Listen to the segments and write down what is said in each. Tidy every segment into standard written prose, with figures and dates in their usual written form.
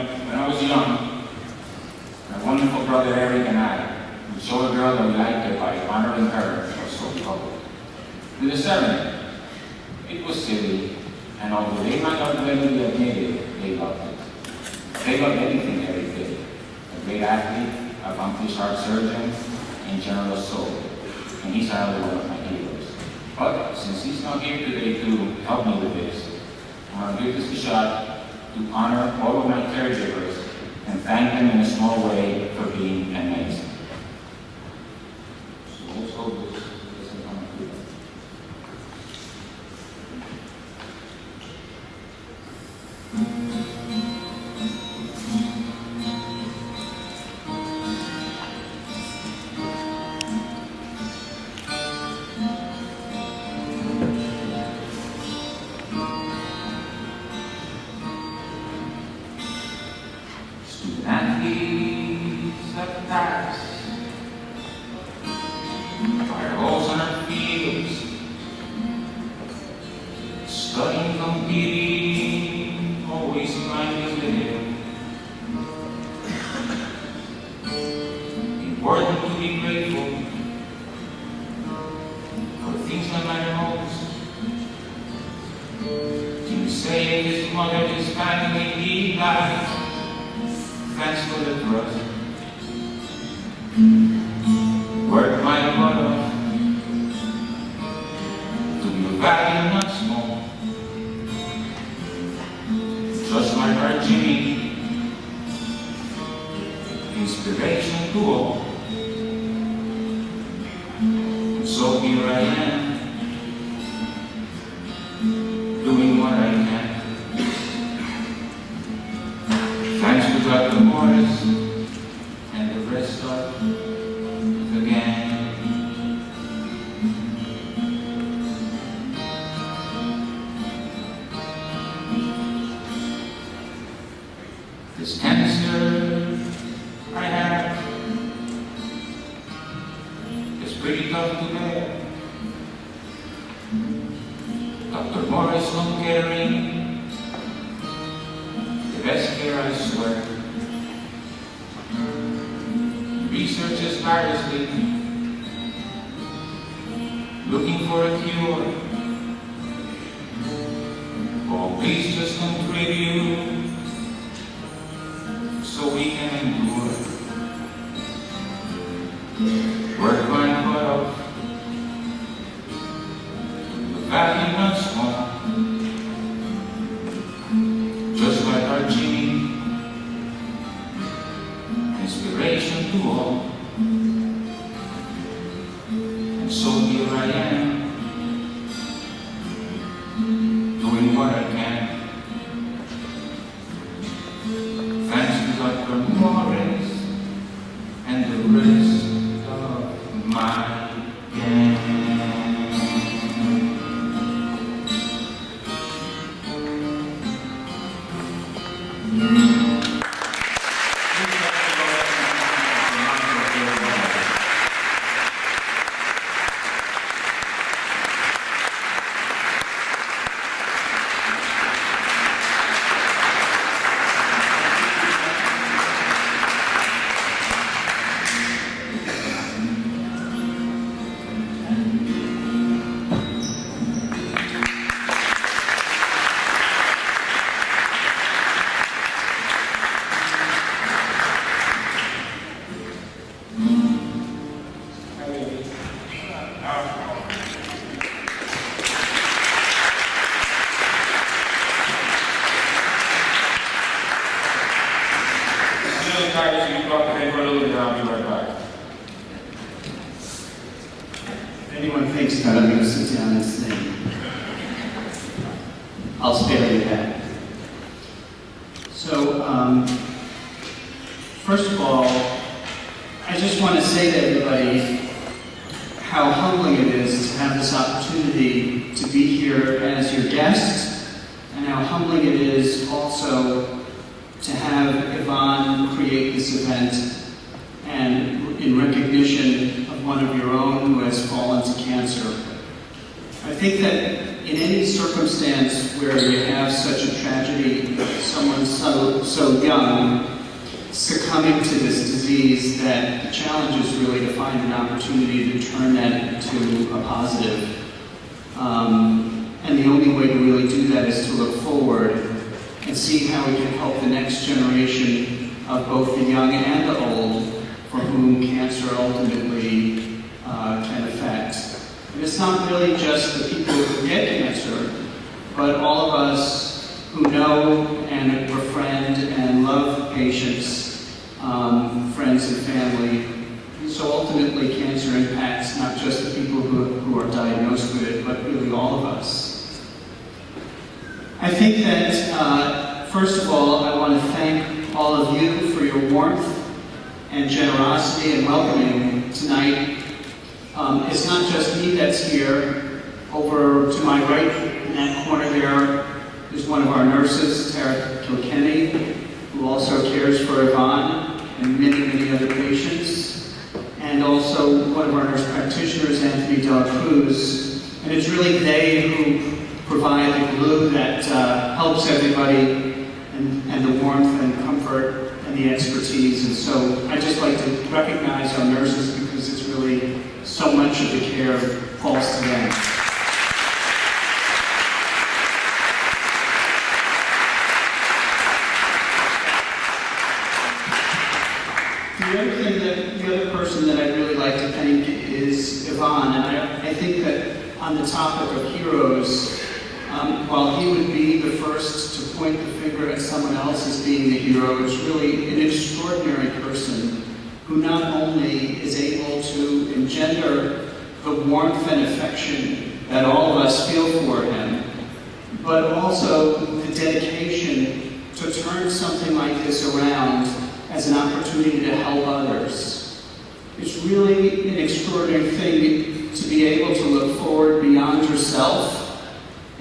when I was young, my wonderful brother Eric and I would show a girl that we liked her by honoring her, or so we hoped, with a ceremony. It was silly, and although they might not readily admit it, they loved it. They loved anything Eric did. A great athlete, accomplished heart surgeon, and generous soul. And he's another one of my heroes. But since he's not here today to help me with this, I want to give this a shot to honor all of my caregivers and thank them in a small way for being amazing. So let's hold this. Athletes of the past, fire holes on our fields, studying, competing, always climbing the hill. Important to be grateful for things that matter most. Jimmy Sayegh, his mother, his family, he died. Thanks for the trust. Work my butt off to be valued not small. Trust my heart, Jimmy. Inspiration to all. So here I am, doing what I can. Thanks to Dr. Morris and the rest of the gang. This cancer I have is pretty tough to bear. Dr. Morris home caring, the best care, I swear. Researchers tirelessly looking for a cure. Oh, please just contribute so we can endure. Work my butt off, the value not small. Just like our Jimmy, inspiration to all. And so here I am, doing what I can. Thanks to Dr. Morris and the rest of my gang. So you talk to me for a little bit, and I'll be right back. If anyone thinks that I'm going to sit down and sing, I'll spare you that. So, first of all, I just want to say to everybody how humbling it is to have this opportunity to be here as your guest, and how humbling it is also to have Yvonne create this event, and in recognition of one of your own who has fallen to cancer. I think that in any circumstance where you have such a tragedy, someone so young succumbing to this disease, that the challenge is really to find an opportunity to turn that into a positive. And the only way to really do that is to look forward and see how we can help the next generation of both the young and the old for whom cancer ultimately can affect. And it's not really just the people who get cancer, but all of us who know and befriend and love patients, friends and family. So ultimately cancer impacts not just the people who are diagnosed with it, but really all of us. I think that, first of all, I want to thank all of you for your warmth and generosity and welcoming tonight. It's not just me that's here. Over to my right, in that corner there, is one of our nurses, Tara Kilkenny, who also cares for Yvonne and many, many other patients. And also one of our nurse practitioners, Anthony Dela Cruz. And it's really they who provide the glue that helps everybody, and the warmth and comfort and the expertise. And so I'd just like to recognize our nurses, because it's really so much of the care falls to them. The other person that I'd really like to thank is Yvonne. And I think that on the topic of heroes, while he would be the first to point the finger at someone else as being the hero, it's really an extraordinary person who not only is able to engender the warmth and affection that all of us feel for him, but also the dedication to turn something like this around as an opportunity to help others. It's really an extraordinary thing to be able to look forward beyond yourself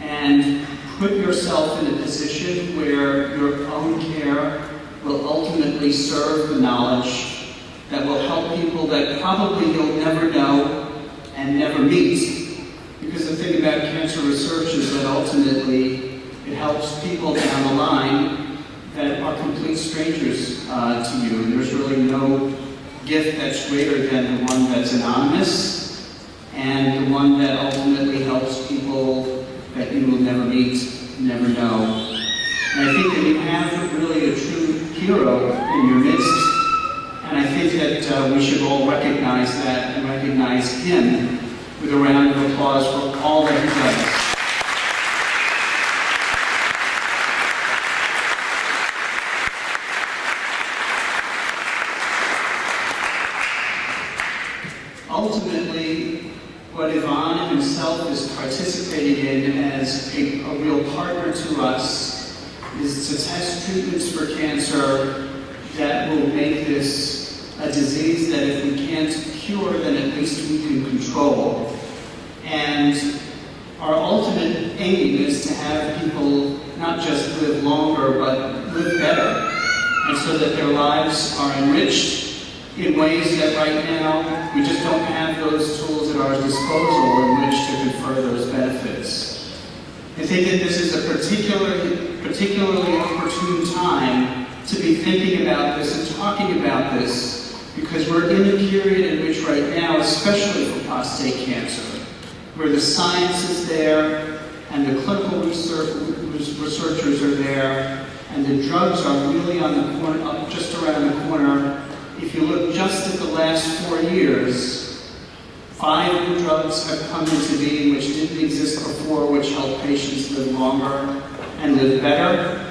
and put yourself in a position where your own care will ultimately serve the knowledge that will help people that probably you'll never know and never meet. Because the thing about cancer research is that ultimately it helps people down the line that are complete strangers to you. And there's really no gift that's greater than the one that's anonymous and the one that ultimately helps people that you will never meet, never know. And I think that you have really a true hero in your midst. And I think that we should all recognize that and recognize him with a round of applause for all that he does. Ultimately, what Yvonne himself is participating in as a real partner to us is to test treatments for cancer that will make this a disease that if we can't cure, then at least we can control. And our ultimate aim is to have people not just live longer, but live better, and so that their lives are enriched in ways that right now we just don't have those tools at our disposal in which to confer those benefits. I think that this is a particularly opportune time to be thinking about this and talking about this, because we're in a period in which right now, especially for prostate cancer, where the science is there and the clinical researchers are there and the drugs are really on the corner, just around the corner. If you look just at the last 4 years, 5 new drugs have come into being which didn't exist before, which help patients live longer and live better.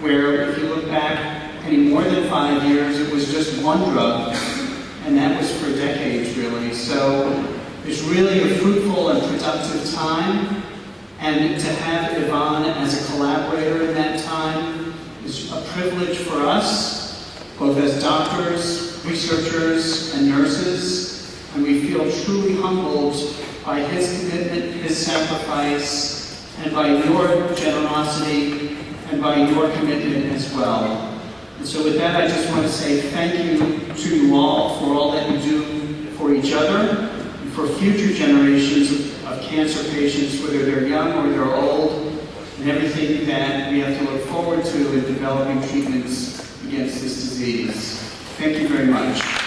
Where if you look back any more than 5 years, it was just one drug, and that was for decades really. So it's really a fruitful and productive time, and to have Yvonne as a collaborator in that time is a privilege for us, both as doctors, researchers, and nurses, and we feel truly humbled by his commitment, his sacrifice, and by your generosity, and by your commitment as well. And so with that, I just want to say thank you to you all for all that you do for each other, and for future generations of cancer patients, whether they're young or they're old, and everything that we have to look forward to in developing treatments against this disease. Thank you very much.